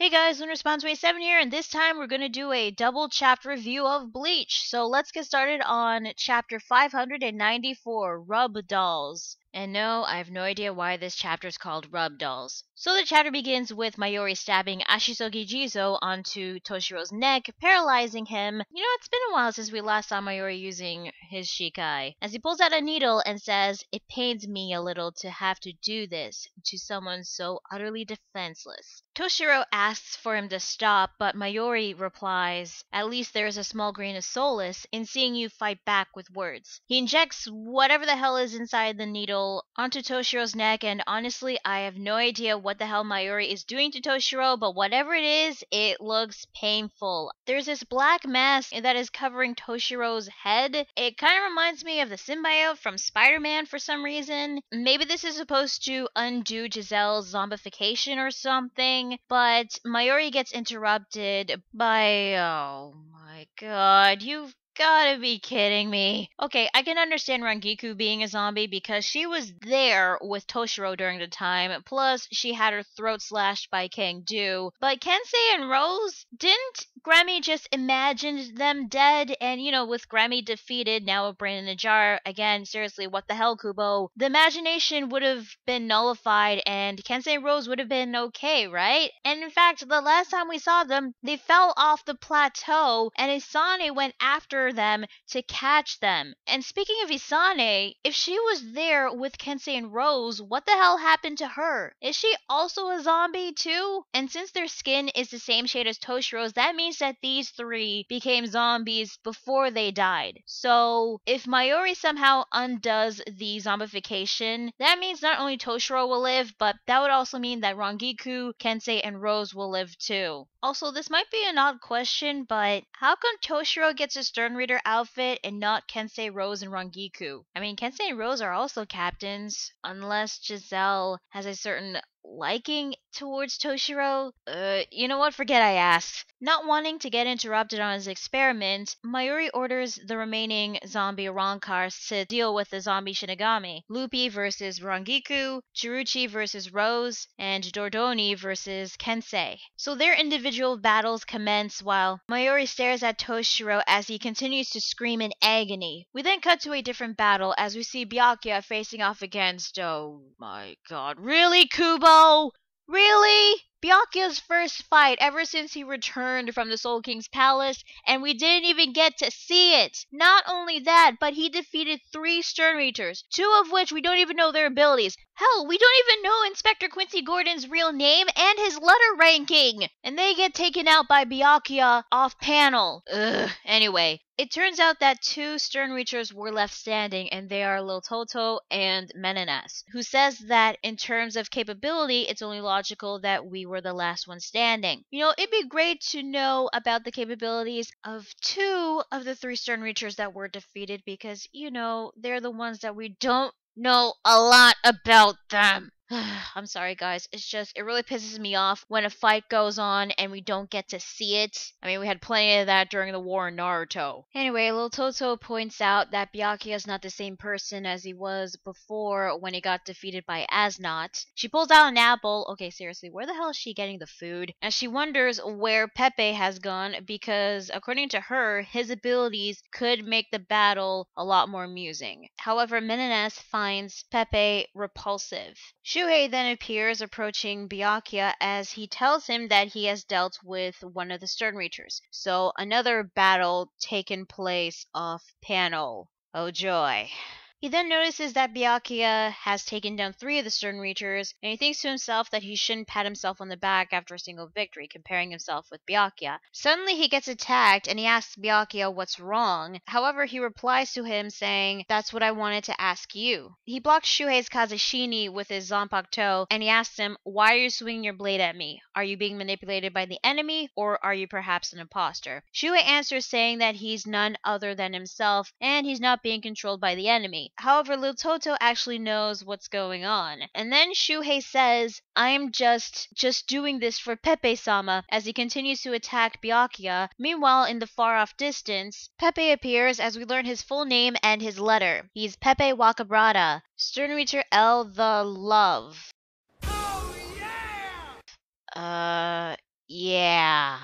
Hey guys, LunarSpawn27 here, and this time we're going to do a double chapter review of Bleach. So let's get started on chapter 594, Rubb-Dolls. And no, I have no idea why this chapter is called Rubb-Dolls. So the chapter begins with Mayuri stabbing Ashisogi Jizo onto Toshiro's neck, paralyzing him. You know, it's been a while since we last saw Mayuri using his Shikai. As he pulls out a needle and says, "It pains me a little to have to do this to someone so utterly defenseless." Toshiro asks for him to stop, but Mayuri replies, "At least there is a small grain of solace in seeing you fight back with words." He injects whatever the hell is inside the needle onto Toshiro's neck, and honestly, I have no idea what the hell Mayuri is doing to Toshiro, but whatever it is, it looks painful. There's this black mask that is covering Toshiro's head. It kind of reminds me of the symbiote from Spider-Man for some reason. Maybe this is supposed to undo Giselle's zombification or something, but Mayuri gets interrupted by, oh my god, you've gotta be kidding me. Okay, I can understand Rangiku being a zombie because she was there with Toshiro during the time, plus she had her throat slashed by Kangdu. But Kensei and Rose, didn't Grammy just imagine them dead? And you know, with Grammy defeated, now a brain in a jar, again, seriously, what the hell, Kubo? The imagination would have been nullified and Kensei and Rose would have been okay, right? And in fact, the last time we saw them, they fell off the plateau and Isane went after them to catch them. And speaking of Isane, if she was there with Kensei and Rose, what the hell happened to her? Is she also a zombie too? And since their skin is the same shade as Toshiro's, that means that these three became zombies before they died. So if Mayuri somehow undoes the zombification, that means not only Toshiro will live, but that would also mean that Rangiku, Kensei, and Rose will live too. Also, this might be an odd question, but how come Toshiro gets a Sternritter outfit and not Kensei, Rose, and Rangiku? I mean, Kensei and Rose are also captains, unless Giselle has a certain liking towards Toshiro? You know what? Forget I asked. Not wanting to get interrupted on his experiment, Mayuri orders the remaining zombie arrancars to deal with the zombie Shinigami. Lupi versus Rangiku, Chiruchi versus Rose, and Dordoni versus Kensei. So their individual battles commence while Mayuri stares at Toshiro as he continues to scream in agony. We then cut to a different battle as we see Byakuya facing off against, oh my god, really, Kubo? Really? Byakuya's first fight ever since he returned from the Soul King's palace, and we didn't even get to see it. Not only that, but he defeated 3 Sternritters, 2 of which we don't even know their abilities. Hell, we don't even know Inspector Quincy Gordon's real name and his letter ranking. And they get taken out by Byakuya off panel. Ugh. Anyway, it turns out that 2 Sternritters were left standing, and they are Liltotto and Meninas, who says that in terms of capability, it's only logical that we were the last one standing. You know, it'd be great to know about the capabilities of 2 of the 3 Sternritters that were defeated because, you know, they're the ones that we don't know a lot about them. I'm sorry guys, it's just, it really pisses me off when a fight goes on and we don't get to see it. I mean, we had plenty of that during the war in Naruto. Anyway, Liltotto points out that Byakuya is not the same person as he was before when he got defeated by Asnot. She pulls out an apple. Okay, seriously, where the hell is she getting the food? And she wonders where Pepe has gone because, according to her, his abilities could make the battle a lot more amusing. However, Meninas finds Pepe repulsive. Shuuhei then appears approaching Byakuya as he tells him that he has dealt with one of the Sternritters. So another battle taken place off panel. Oh joy. He then notices that Byakuya has taken down 3 of the Sternritters, and he thinks to himself that he shouldn't pat himself on the back after a single victory, comparing himself with Byakuya. Suddenly he gets attacked, and he asks Byakuya what's wrong. However, he replies to him saying, "That's what I wanted to ask you." He blocks Shuuhei's Kazashini with his zanpakuto, and he asks him, "Why are you swinging your blade at me? Are you being manipulated by the enemy, or are you perhaps an imposter?" Shuuhei answers saying that he's none other than himself, and he's not being controlled by the enemy. However, Liltotto actually knows what's going on. And then Shuuhei says, "I'm just doing this for Pepe-sama," as he continues to attack Byakuya. Meanwhile, in the far-off distance, Pepe appears as we learn his full name and his letter. He's Pepe Wakabrata, Sternritter L the Love. Oh, yeah! Yeah,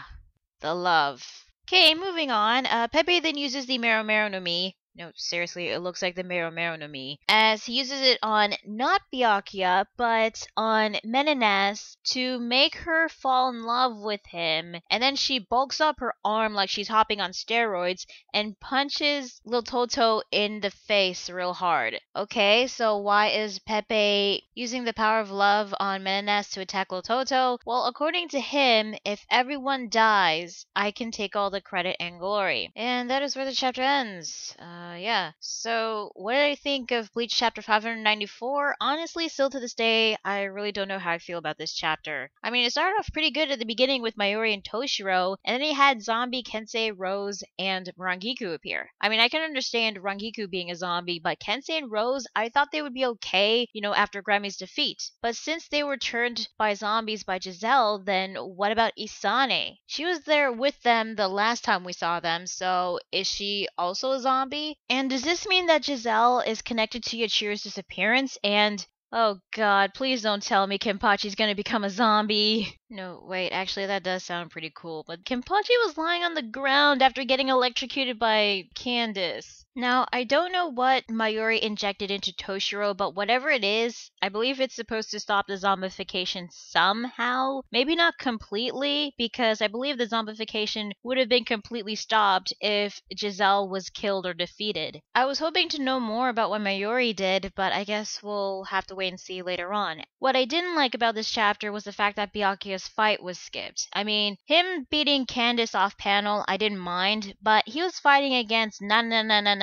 the love. Okay, moving on. Pepe then uses the Mero Mero no Mi. No, seriously, it looks like the Mero Mero no Mi. As he uses it on not Byakuya, but on Meninas to make her fall in love with him. And then she bulks up her arm like she's hopping on steroids and punches Liltotto in the face real hard. Okay, so why is Pepe using the power of love on Meninas to attack Liltotto? Well, according to him, if everyone dies, I can take all the credit and glory. And that is where the chapter ends. Yeah. So, what did I think of Bleach chapter 594? Honestly, still to this day, I really don't know how I feel about this chapter. I mean, it started off pretty good at the beginning with Mayuri and Toshiro, and then he had Zombie Kensei, Rose, and Rangiku appear. I mean, I can understand Rangiku being a zombie, but Kensei and Rose, I thought they would be okay, after Grammy's defeat. But since they were turned by zombies by Giselle, then what about Isane? She was there with them the last time we saw them, so is she also a zombie? And does this mean that Giselle is connected to Yachiro's disappearance and... Oh god, please don't tell me Kenpachi's gonna become a zombie. No, wait, actually that does sound pretty cool, but Kenpachi was lying on the ground after getting electrocuted by Candice. Now, I don't know what Mayuri injected into Toshiro, but whatever it is, I believe it's supposed to stop the zombification somehow. Maybe not completely, because I believe the zombification would have been completely stopped if Giselle was killed or defeated. I was hoping to know more about what Mayuri did, but I guess we'll have to wait and see later on. What I didn't like about this chapter was the fact that Byakuya's fight was skipped. I mean, him beating Candice off panel, I didn't mind, but he was fighting against Nanana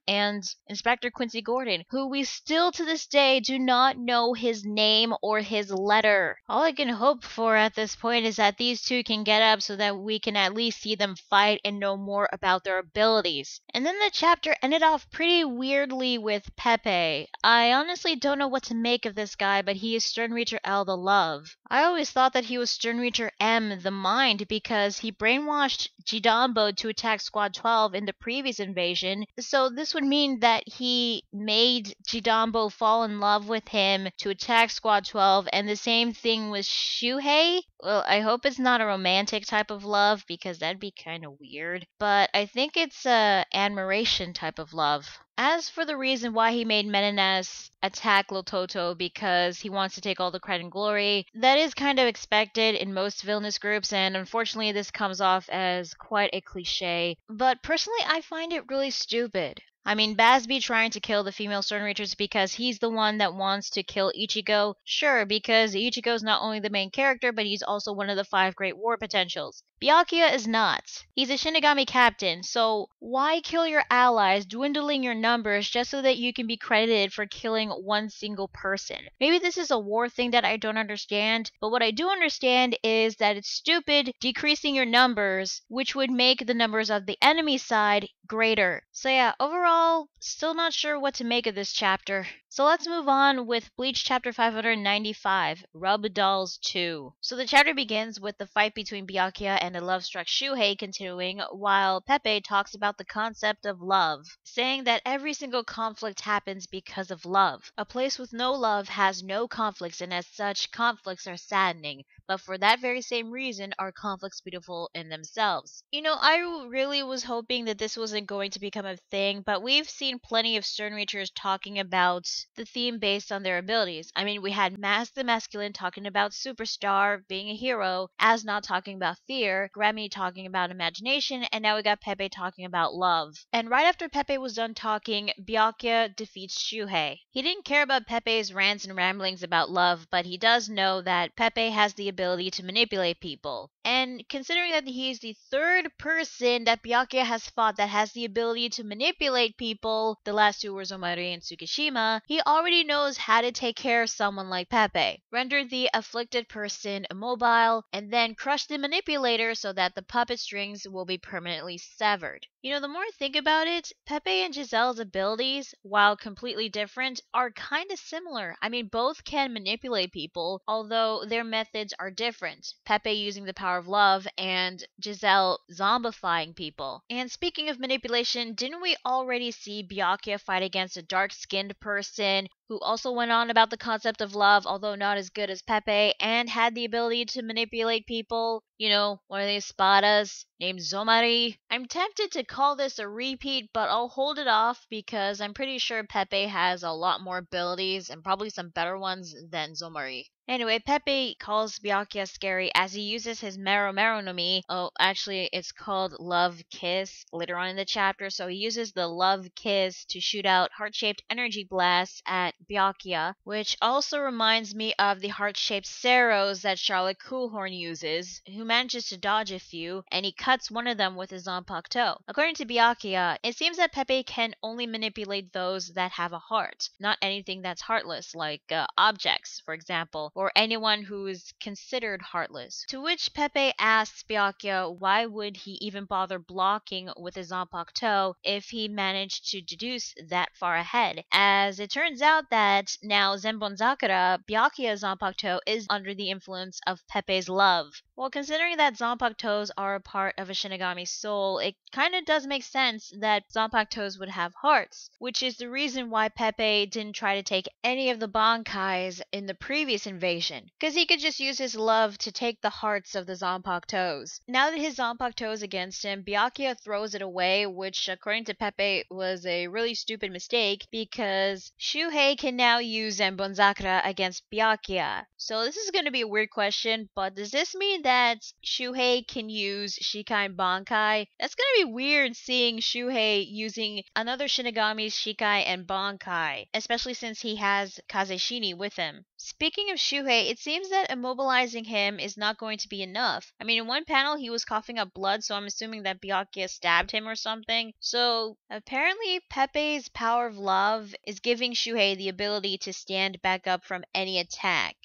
and Inspector Quincy Gordon, who we still to this day do not know his name or his letter. All I can hope for at this point is that these two can get up so that we can at least see them fight and know more about their abilities. And then the chapter ended off pretty weirdly with Pepe. I honestly don't know what to make of this guy, but he is Sternritter L the Love. I always thought that he was Sternritter M the Mind because he brainwashed Jidambo to attack Squad 12 in the previous invasion, so this would mean that he made Jidambo fall in love with him to attack Squad 12, and the same thing with Shuuhei. Well, I hope it's not a romantic type of love because that'd be kind of weird, but I think it's a admiration type of love. As for the reason why he made Meninas attack Liltotto because he wants to take all the credit and glory, that is kind of expected in most villainous groups, and unfortunately this comes off as quite a cliche. But personally, I find it really stupid. I mean, Basby trying to kill the female Sternritters because he's the one that wants to kill Ichigo. Sure, because Ichigo's not only the main character, but he's also one of the 5 great war potentials. Byakuya is not. He's a Shinigami captain, so why kill your allies, dwindling your numbers just so that you can be credited for killing one single person? Maybe this is a war thing that I don't understand, but what I do understand is that it's stupid decreasing your numbers, which would make the numbers of the enemy side greater. So yeah, overall, still not sure what to make of this chapter. So let's move on with Bleach chapter 595, Rubb-Dolls 2. So the chapter begins with the fight between Byakuya and a love-struck Shuuhei continuing, while Pepe talks about the concept of love, saying that every single conflict happens because of love. A place with no love has no conflicts, and as such, conflicts are saddening. But for that very same reason are conflicts beautiful in themselves. I really was hoping that this wasn't going to become a thing, but we've seen plenty of Sternritters talking about the theme based on their abilities. I mean, we had Mask the Masculine talking about Superstar being a hero, As not talking about fear, Grammy talking about imagination, and now we got Pepe talking about love. And right after Pepe was done talking, Byakuya defeats Shuuhei. He didn't care about Pepe's rants and ramblings about love, but he does know that Pepe has the ability to manipulate people. And considering that he is the 3rd person that Byakuya has fought that has the ability to manipulate people, the last 2 were Zomaru and Tsukishima, he already knows how to take care of someone like Pepe. Render the afflicted person immobile, and then crush the manipulator so that the puppet strings will be permanently severed. The more I think about it, Pepe and Giselle's abilities, while completely different, are kind of similar. I mean, both can manipulate people, although their methods are are different. Pepe using the power of love and Giselle zombifying people. And speaking of manipulation, didn't we already see Byakuya fight against a dark-skinned person who also went on about the concept of love, although not as good as Pepe, and had the ability to manipulate people? You know, one of these espadas named Zomari. I'm tempted to call this a repeat, but I'll hold it off because I'm pretty sure Pepe has a lot more abilities and probably some better ones than Zomari. Anyway, Pepe calls Byakuya scary as he uses his Mero Mero no Mi. Oh, actually, it's called Love Kiss later on in the chapter. So he uses the Love Kiss to shoot out heart-shaped energy blasts at Byakuya, which also reminds me of the heart-shaped Seros that Charlotte Coolhorn uses, who manages to dodge a few, and he cuts one of them with his zanpakuto. According to Byakuya, it seems that Pepe can only manipulate those that have a heart, not anything that's heartless, like objects, for example, or anyone who is considered heartless. To which Pepe asks Byakuya why would he even bother blocking with his zanpakuto if he managed to deduce that far ahead. As it turns out that now Senbonzakura, Byakuya's zanpakuto, is under the influence of Pepe's love. Well, considering that zanpakutos are a part of a Shinigami's soul, it kinda does make sense that zanpakutos would have hearts, which is the reason why Pepe didn't try to take any of the bankais in the previous invasion, because he could just use his love to take the hearts of the zanpakutos. Now that his zanpakuto is against him, Byakuya throws it away, which according to Pepe was a really stupid mistake, because Shuuhei can now use Senbonzakura against Byakuya. So this is going to be a weird question, but does this mean that Shuuhei can use Shikai and Bankai? That's going to be weird seeing Shuuhei using another Shinigami's Shikai and Bankai, especially since he has Kazeshini with him. Speaking of Shuuhei, it seems that immobilizing him is not going to be enough. I mean, in one panel he was coughing up blood, so I'm assuming that Byakuya stabbed him or something. So apparently Pepe's power of love is giving Shuuhei the ability to stand back up from any attack.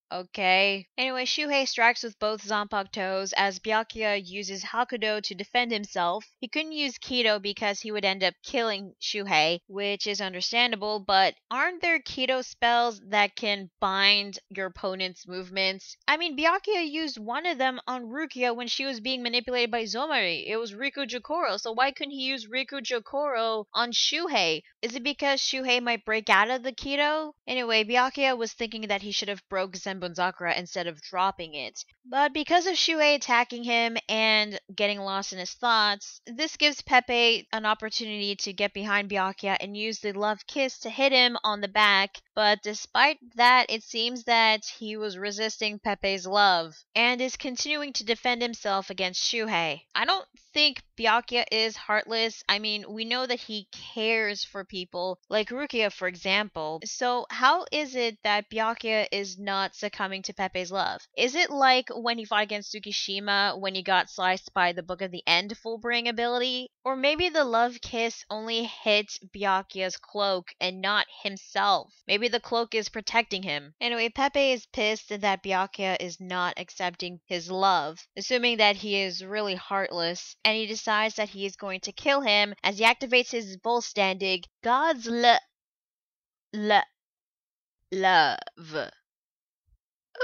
Okay. Anyway, Shuuhei strikes with both zanpakutos as Byakuya uses Hakudo to defend himself. He couldn't use Kido because he would end up killing Shuuhei, which is understandable, but aren't there Kido spells that can bind your opponent's movements? I mean, Byakuya used one of them on Rukia when she was being manipulated by Zomari. It was Riku Jokoro, so why couldn't he use Riku Jokoro on Shuuhei? Is it because Shuuhei might break out of the Kido? Anyway, Byakuya was thinking that he should have broke Senbonzakura instead of dropping it. But because of Shuuhei attacking him and getting lost in his thoughts, this gives Pepe an opportunity to get behind Byakuya and use the Love Kiss to hit him on the back. But despite that, it seems that he was resisting Pepe's love and is continuing to defend himself against Shuuhei. I don't think Byakuya is heartless. I mean, we know that he cares for people, like Rukia, for example. So how is it that Byakuya is not succumbing to Pepe's love? Is it like when he fought against Tsukishima when he got sliced by the Book of the End full-bring ability? Or maybe the Love Kiss only hit Byakuya's cloak and not himself. Maybe the cloak is protecting him. Anyway, Pepe is pissed that Byakuya is not accepting his love, assuming that he is really heartless, and he decides that he is going to kill him as he activates his Volstandig God's love.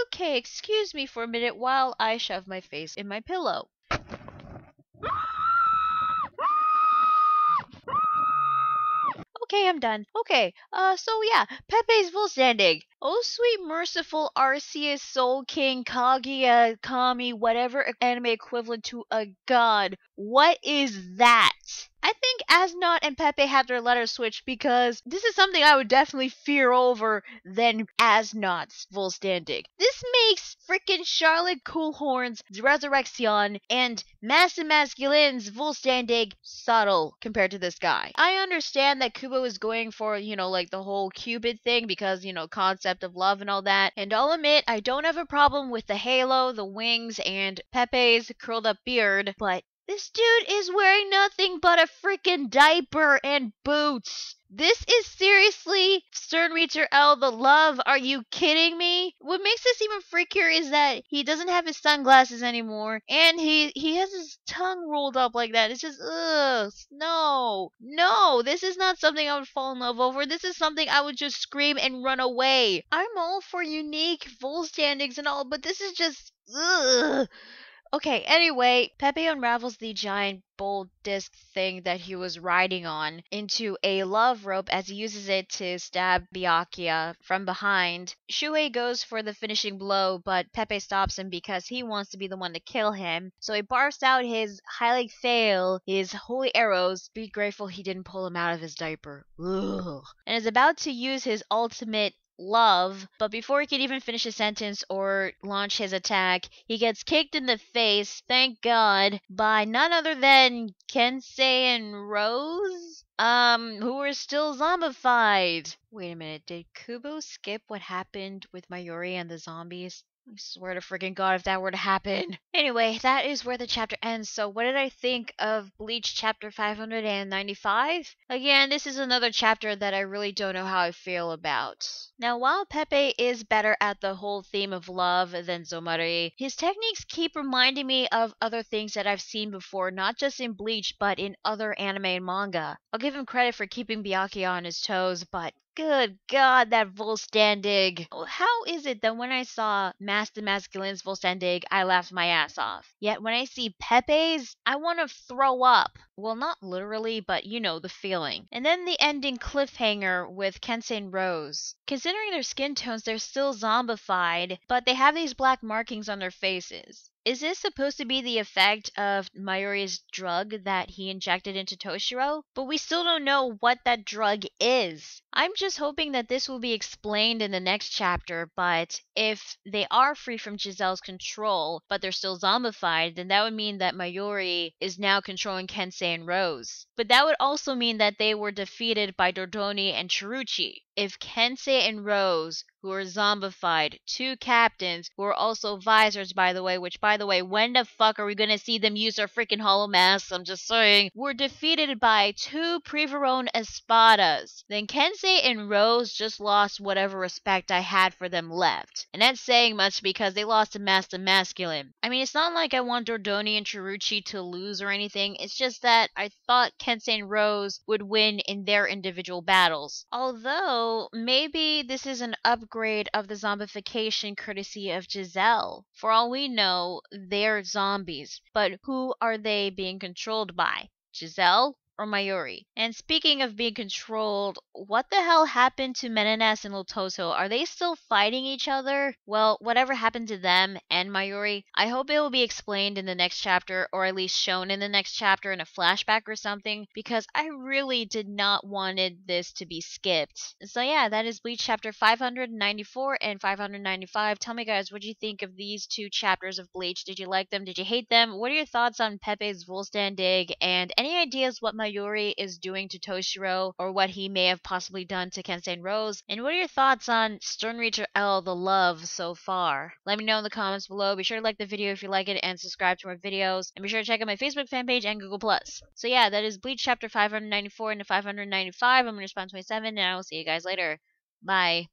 Okay, excuse me for a minute while I shove my face in my pillow. Okay, I'm done. Okay, so yeah, Pepe's Volstandig. Oh, sweet merciful Arceus, Soul King, Kaguya, Kami, whatever anime equivalent to a god. What is that? I think Asnot and Pepe have their letters switched because this is something I would definitely fear over than Asnot's Volstandig. This makes frickin' Charlotte Coolhorn's Resurrection and Massive Masculine's Volstandig subtle compared to this guy. I understand that Kubo is going for, like the whole Cupid thing because, concept of love and all that. And I'll admit, I don't have a problem with the halo, the wings, and Pepe's curled up beard, but this dude is wearing nothing but a freaking diaper and boots. This is seriously Sternritter L, the love. Are you kidding me? What makes this even freakier is that he doesn't have his sunglasses anymore, and he has his tongue rolled up like that. It's just ugh, no. This is not something I would fall in love over. This is something I would just scream and run away. I'm all for unique Volstandigs and all, but this is just ugh. Okay, anyway, Pepe unravels the giant bold disc thing that he was riding on into a love rope as he uses it to stab Byakuya from behind. Shuuhei goes for the finishing blow, but Pepe stops him because he wants to be the one to kill him. So he barfs out his highlight fail, his holy arrows. Be grateful he didn't pull him out of his diaper. Ugh. And is about to use his ultimate love, but before he can even finish his sentence or launch his attack, he gets kicked in the face, thank God, by none other than Kensei and Rose, who are still zombified. Wait a minute, did Kubo skip what happened with Mayuri and the zombies? I swear to freaking God if that were to happen. Anyway, that is where the chapter ends. So what did I think of Bleach chapter 595? Again, this is another chapter that I really don't know how I feel about. Now, while Pepe is better at the whole theme of love than Zomari, his techniques keep reminding me of other things that I've seen before, not just in Bleach, but in other anime and manga. I'll give him credit for keeping Byakuya on his toes, but good God, that Volstandig. How is it that when I saw Master Masculine's Volstandig, I laughed my ass off? Yet when I see Pepe's, I want to throw up. Well, not literally, but you know the feeling. And then the ending cliffhanger with Kensei and Rose. Considering their skin tones, they're still zombified, but they have these black markings on their faces. Is this supposed to be the effect of Mayuri's drug that he injected into Toshiro? But we still don't know what that drug is. I'm just hoping that this will be explained in the next chapter, but if they are free from Giselle's control, but they're still zombified, then that would mean that Mayuri is now controlling Kensei and Rose. But that would also mean that they were defeated by Dordoni and Chiruchi. If Kensei and Rose, who are zombified, two captains, who are also visors, by the way, which, by the way, when the fuck are we gonna see them use their freaking hollow masks? I'm just saying. Were defeated by two Privaron espadas. Then Kensei and Rose just lost whatever respect I had for them left. And that's saying much because they lost to Master Masculine. I mean, it's not like I want Dordoni and Chiruchi to lose or anything. It's just that I thought Kensei and Rose would win in their individual battles. Although, maybe this is an upgrade of the zombification courtesy of Giselle. For all we know, they're zombies. But who are they being controlled by? Giselle or Mayuri? And speaking of being controlled, what the hell happened to Meninas and Liltotto? Are they still fighting each other? Well, whatever happened to them and Mayuri, I hope it will be explained in the next chapter, or at least shown in the next chapter in a flashback or something, because I really did not wanted this to be skipped. So yeah, that is Bleach chapter 594 and 595. Tell me guys, what do you think of these two chapters of Bleach? Did you like them? Did you hate them? What are your thoughts on Pepe's Volstandig? And any ideas what Mayuri is doing to Toshiro, or what he may have possibly done to Kensei and Rose? And what are your thoughts on Sternritter L, the love, so far? Let me know in the comments below. Be sure to like the video if you like it and subscribe to more videos. And be sure to check out my Facebook fan page and Google+. So yeah, that is Bleach chapter 594 and 595. I'm going to respond 27, and I will see you guys later. Bye.